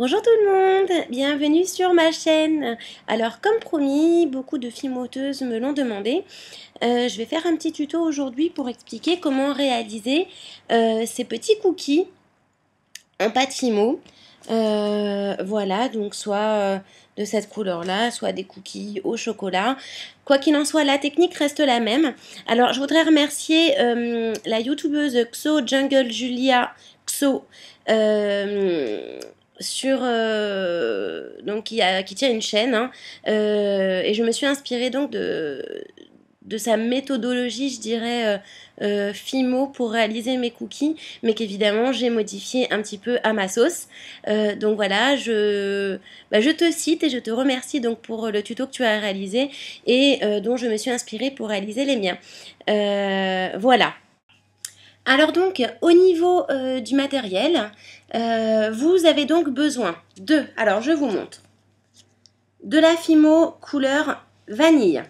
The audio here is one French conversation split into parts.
Bonjour tout le monde, bienvenue sur ma chaîne. Alors comme promis, beaucoup de fimoteuses me l'ont demandé. Je vais faire un petit tuto aujourd'hui pour expliquer comment réaliser ces petits cookies en pâte fimo. Voilà, donc soit de cette couleur-là, soit des cookies au chocolat. Quoi qu'il en soit, la technique reste la même. Alors je voudrais remercier la youtubeuse Xo Jungle Julia Xo. Donc qui tient une chaîne hein, et je me suis inspirée donc de sa méthodologie, je dirais, Fimo pour réaliser mes cookies, mais qu'évidemment j'ai modifié un petit peu à ma sauce. Donc voilà, je te cite et je te remercie donc pour le tuto que tu as réalisé et dont je me suis inspirée pour réaliser les miens. Voilà. Alors donc, au niveau du matériel, vous avez donc besoin de, alors je vous montre, de la Fimo couleur vanille,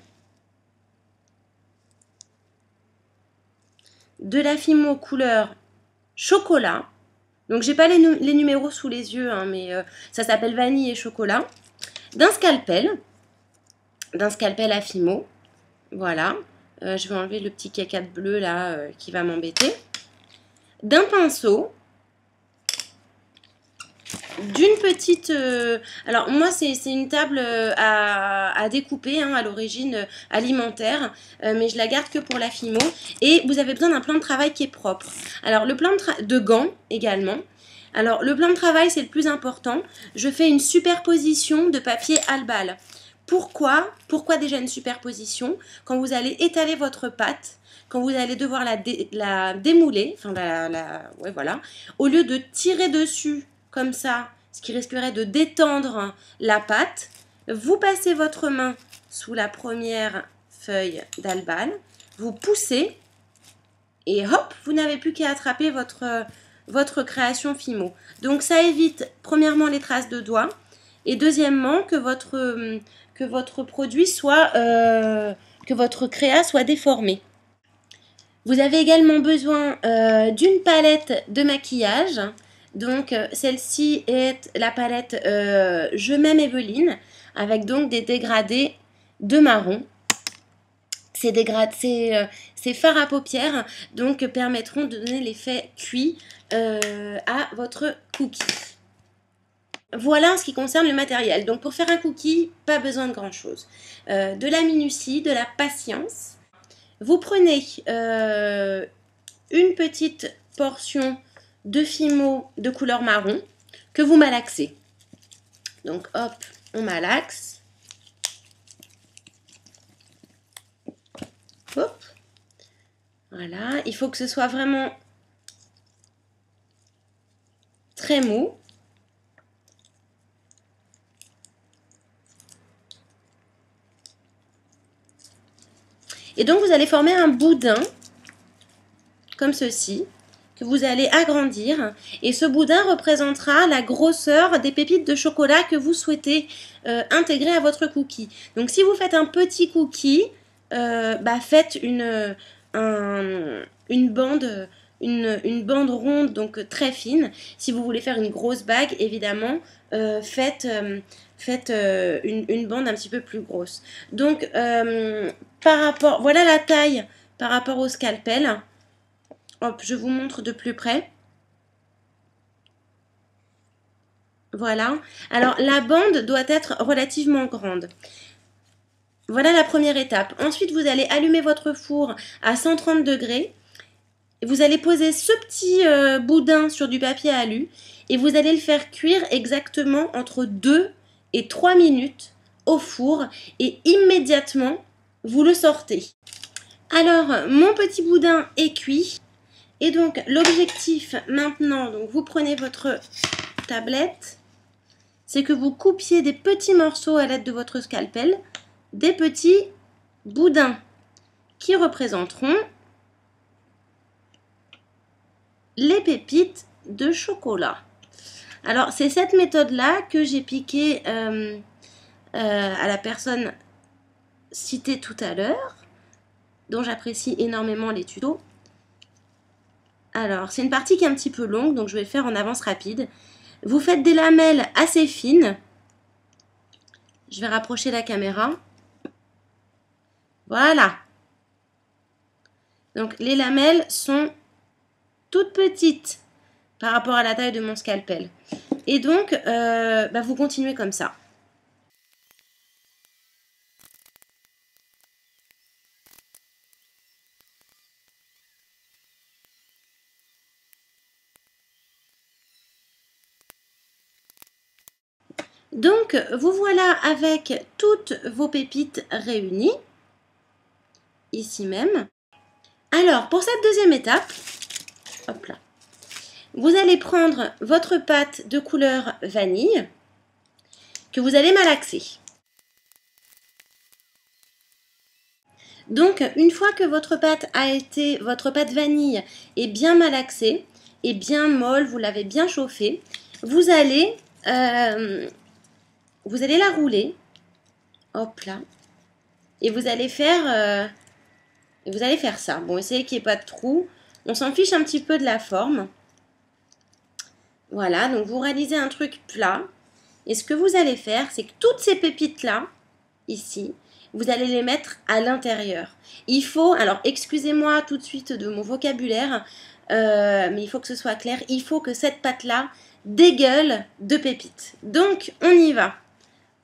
de la Fimo couleur chocolat, donc j'ai pas les numéros sous les yeux, hein, mais ça s'appelle vanille et chocolat, d'un scalpel à Fimo, voilà, je vais enlever le petit caca de bleu là qui va m'embêter, d'un pinceau, d'une petite... alors moi c'est une table à découper hein, à l'origine alimentaire, mais je la garde que pour la Fimo. Et vous avez besoin d'un plan de travail qui est propre. Alors le plan de gants également. Alors le plan de travail c'est le plus important. Je fais une superposition de papier Albal. Pourquoi déjà une superposition? Quand vous allez étaler votre pâte, quand vous allez devoir la démouler, enfin ouais, voilà, au lieu de tirer dessus comme ça, ce qui risquerait de détendre la pâte, vous passez votre main sous la première feuille d'Albal, vous poussez et hop, vous n'avez plus qu'à attraper votre création Fimo. Donc ça évite premièrement les traces de doigts et deuxièmement que votre produit soit, que votre créa soit déformée. Vous avez également besoin d'une palette de maquillage. Donc celle-ci est la palette Je m'aime Evelyne avec donc des dégradés de marron. Ces fards à paupières donc permettront de donner l'effet cuit à votre cookie. Voilà en ce qui concerne le matériel. Donc pour faire un cookie, pas besoin de grand chose. De la minutie, de la patience. Vous prenez une petite portion de Fimo de couleur marron que vous malaxez. Donc hop, on malaxe. Hop. Voilà, il faut que ce soit vraiment très mou. Et donc vous allez former un boudin comme ceci, que vous allez agrandir, et ce boudin représentera la grosseur des pépites de chocolat que vous souhaitez intégrer à votre cookie. Donc si vous faites un petit cookie, faites une bande ronde, donc très fine. Si vous voulez faire une grosse bague, évidemment, faites une bande un petit peu plus grosse. Donc voilà la taille par rapport au scalpel. Hop, je vous montre de plus près. Voilà. Alors, la bande doit être relativement grande. Voilà la première étape. Ensuite, vous allez allumer votre four à 130 degrés. Vous allez poser ce petit boudin sur du papier alu et vous allez le faire cuire exactement entre 2 et 3 minutes au four et immédiatement, vous le sortez. Alors, mon petit boudin est cuit. Et donc, l'objectif maintenant, donc vous prenez votre tablette, c'est que vous coupiez des petits morceaux à l'aide de votre scalpel, des petits boudins qui représenteront les pépites de chocolat. Alors, c'est cette méthode-là que j'ai piquée à la personne citée tout à l'heure, dont j'apprécie énormément les tutos. Alors, c'est une partie qui est un petit peu longue, donc je vais le faire en avance rapide. Vous faites des lamelles assez fines. Je vais rapprocher la caméra. Voilà. Donc les lamelles sont toutes petites par rapport à la taille de mon scalpel. Et donc, vous continuez comme ça. Donc, vous voilà avec toutes vos pépites réunies, ici même. Alors, pour cette deuxième étape, hop là, vous allez prendre votre pâte de couleur vanille que vous allez malaxer. Donc, une fois que votre pâte vanille est bien malaxée et bien molle, vous l'avez bien chauffée, vous allez la rouler, hop là, et vous allez faire ça. Bon, essayez qu'il n'y ait pas de trou. On s'en fiche un petit peu de la forme. Voilà, donc vous réalisez un truc plat. Et ce que vous allez faire, c'est que toutes ces pépites-là, ici, vous allez les mettre à l'intérieur. Il faut, alors excusez-moi tout de suite de mon vocabulaire, mais il faut que ce soit clair. Il faut que cette pâte-là dégueule de pépites. Donc, on y va.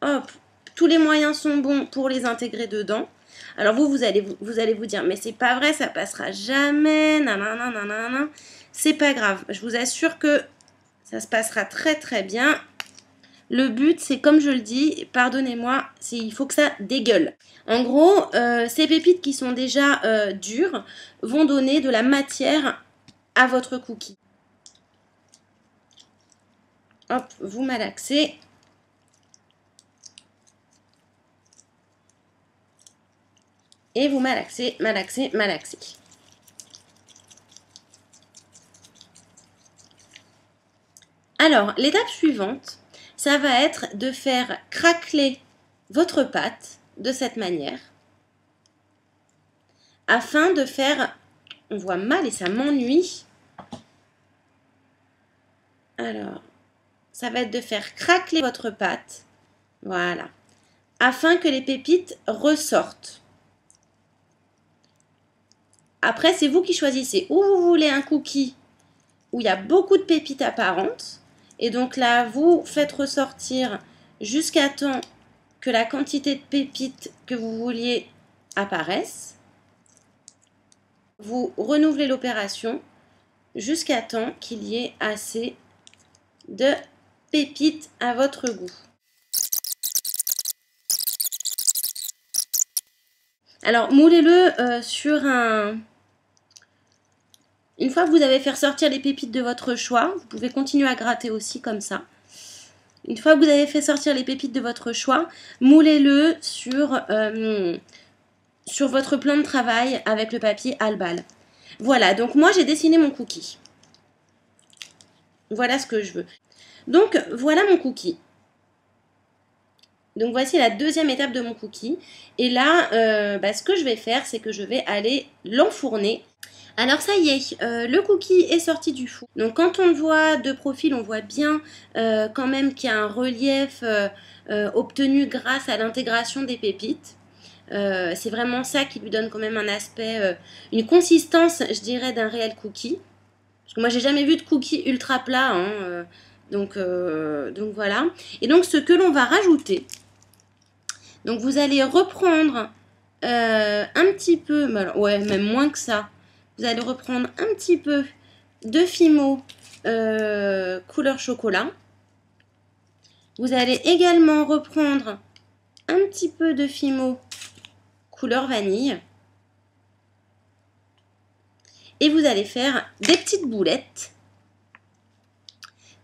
Hop, tous les moyens sont bons pour les intégrer dedans. Alors vous allez vous dire, mais c'est pas vrai, ça passera jamais, nanana, nanana. C'est pas grave, je vous assure que ça se passera très très bien. Le but, c'est comme je le dis, pardonnez-moi, il faut que ça dégueule. En gros, ces pépites qui sont déjà dures vont donner de la matière à votre cookie. Hop, vous malaxez. Et vous malaxez, malaxez, malaxez. Alors, l'étape suivante, ça va être de faire craqueler votre pâte de cette manière. Afin de faire, on voit mal et ça m'ennuie. Alors, ça va être de faire craqueler votre pâte. Voilà. Afin que les pépites ressortent. Après, c'est vous qui choisissez. Ou vous voulez un cookie où il y a beaucoup de pépites apparentes. Et donc là, vous faites ressortir jusqu'à temps que la quantité de pépites que vous vouliez apparaisse. Vous renouvelez l'opération jusqu'à temps qu'il y ait assez de pépites à votre goût. Alors, moulez-le sur un... Une fois que vous avez fait sortir les pépites de votre choix, vous pouvez continuer à gratter aussi comme ça. Une fois que vous avez fait sortir les pépites de votre choix, moulez-le sur votre plan de travail avec le papier Albal. Voilà, donc moi j'ai dessiné mon cookie. Voilà ce que je veux. Donc voilà mon cookie. Donc voici la deuxième étape de mon cookie. Et là, ce que je vais faire, c'est que je vais aller l'enfourner. Alors ça y est, le cookie est sorti du four. Donc quand on le voit de profil, on voit bien quand même qu'il y a un relief obtenu grâce à l'intégration des pépites. C'est vraiment ça qui lui donne quand même un aspect, une consistance, je dirais, d'un réel cookie. Parce que moi, j'ai jamais vu de cookie ultra plat, hein, donc voilà. Et donc, ce que l'on va rajouter, donc vous allez reprendre un petit peu, ouais, même moins que ça, vous allez reprendre un petit peu de Fimo couleur chocolat. Vous allez également reprendre un petit peu de Fimo couleur vanille. Et vous allez faire des petites boulettes,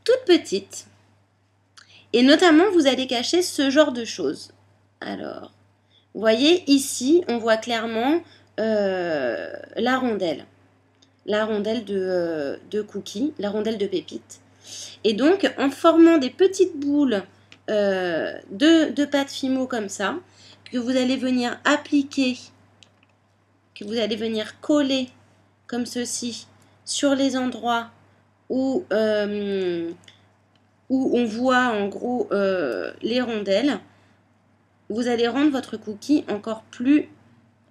toutes petites. Et notamment, vous allez cacher ce genre de choses. Alors, vous voyez, ici, on voit clairement la rondelle. La rondelle de cookies, la rondelle de pépites. Et donc, en formant des petites boules de pâte Fimo comme ça, que vous allez venir appliquer, que vous allez venir coller comme ceci sur les endroits où où on voit en gros les rondelles, vous allez rendre votre cookie encore plus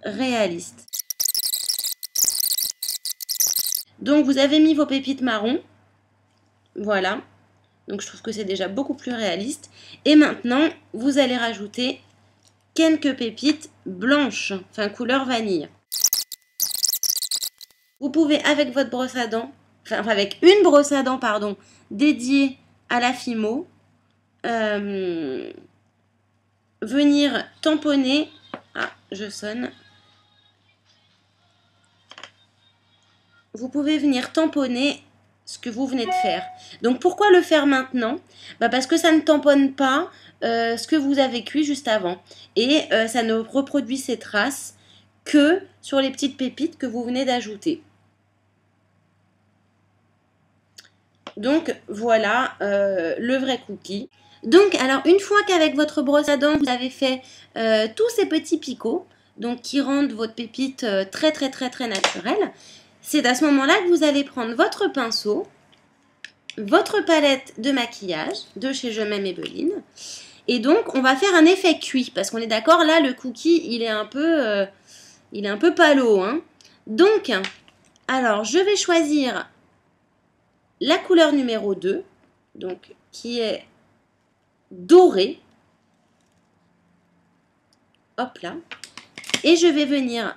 réaliste. Donc vous avez mis vos pépites marron, voilà, donc je trouve que c'est déjà beaucoup plus réaliste. Et maintenant, vous allez rajouter quelques pépites blanches, enfin couleur vanille. Vous pouvez avec votre brosse à dents, enfin avec une brosse à dents, pardon, dédiée à la Fimo, venir tamponner, ah je sonne, vous pouvez venir tamponner ce que vous venez de faire. Donc pourquoi le faire maintenant? Parce que ça ne tamponne pas ce que vous avez cuit juste avant. Et ça ne reproduit ces traces que sur les petites pépites que vous venez d'ajouter. Donc voilà le vrai cookie. Donc alors une fois qu'avec votre brosse à dents vous avez fait tous ces petits picots, donc qui rendent votre pépite très naturelle, c'est à ce moment-là que vous allez prendre votre pinceau, votre palette de maquillage de chez Je m'aime Maybelline, et donc on va faire un effet cuit parce qu'on est d'accord, là le cookie il est un peu palo, hein. Donc alors je vais choisir la couleur numéro 2, donc qui est dorée, hop là, et je vais venir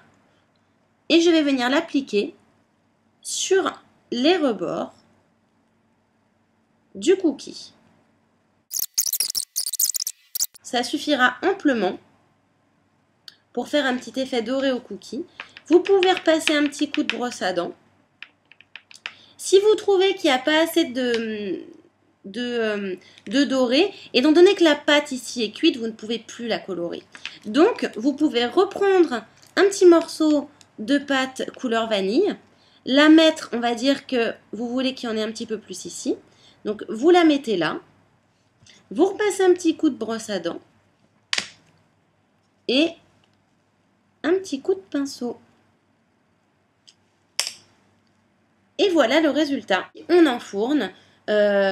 l'appliquer sur les rebords du cookie. Ça suffira amplement pour faire un petit effet doré au cookie. Vous pouvez repasser un petit coup de brosse à dents. Si vous trouvez qu'il n'y a pas assez de doré, étant donné que la pâte ici est cuite, vous ne pouvez plus la colorer. Donc, vous pouvez reprendre un petit morceau de pâte couleur vanille, la mettre, on va dire que vous voulez qu'il y en ait un petit peu plus ici. Donc, vous la mettez là. Vous repassez un petit coup de brosse à dents et un petit coup de pinceau. Et voilà le résultat. On enfourne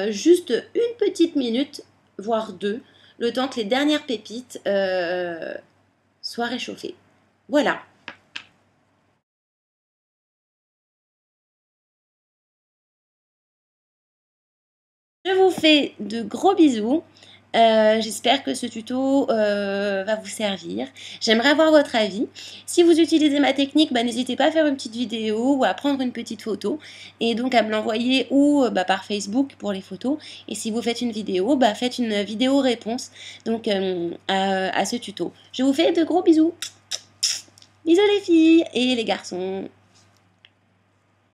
juste une petite minute, voire deux, le temps que les dernières pépites soient réchauffées. Voilà. Je vous fais de gros bisous. J'espère que ce tuto va vous servir. J'aimerais avoir votre avis. Si vous utilisez ma technique, n'hésitez pas à faire une petite vidéo ou à prendre une petite photo et donc à me l'envoyer ou par Facebook pour les photos. Et si vous faites une vidéo, faites une vidéo réponse donc, à ce tuto. Je vous fais de gros bisous. Bisous les filles et les garçons.